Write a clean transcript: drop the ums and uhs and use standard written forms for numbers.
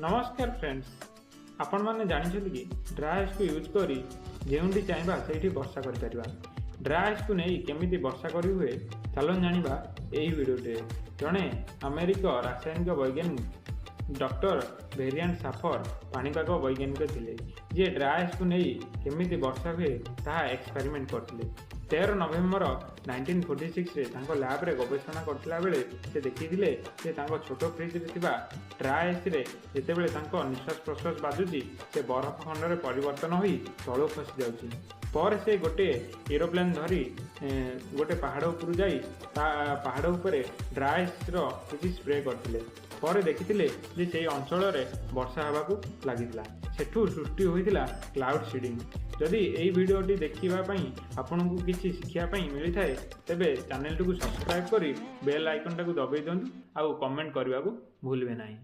नमस्कार फ्रेंड्स, आपण माने जानिछथि कि ड्राई आइस को यूज करी जेउंडी चाहबा सेठी वर्षा करि परिबा। ड्राई आइस को नै केमिति वर्षा करि हुए चलन जानिबा एही वीडियोटे। जणे अमेरिका रासायनिक वैज्ञानिक डॉक्टर वेरिएंट साफर पाणीपाग वैज्ञानिक थिले जे ड्राई आइस को नै केमिति वर्षा हुए ताहा एक्सपेरिमेंट करथिले। 13 नवेम्बर 1946 रे तांको लैब रे गवेषणा करथिला बेले से देखिथिले जे तांको छोटो फ्रिज रे थिबा ड्राई आइस रे जेतेबेले तांको निश्वास प्रश्वास बाजुची से बरफ खंड रे परिवर्तन होई तळो खसी जाउची। पर से गोटे एरोप्लेन धरी गोटे पहाड़ उपरु जाई पहाड़ उपरे ड्राई आइस रो किछि स्प्रे करथिले। पर देखिथिले जे सेही अंचल रे वर्षा हेबाकू लागितला। सेठू सृष्टि होइतिला क्लाउड सीडिंग। जदि एही वीडियोटी देखिबा पई आपनकू किछि शिखिया पई मिली थाए तेबे चैनल को सब्सक्राइब करी बेल आइकन टाकू दबाई दियंतु आउ कमेंट करबाकू भूलबे नाही।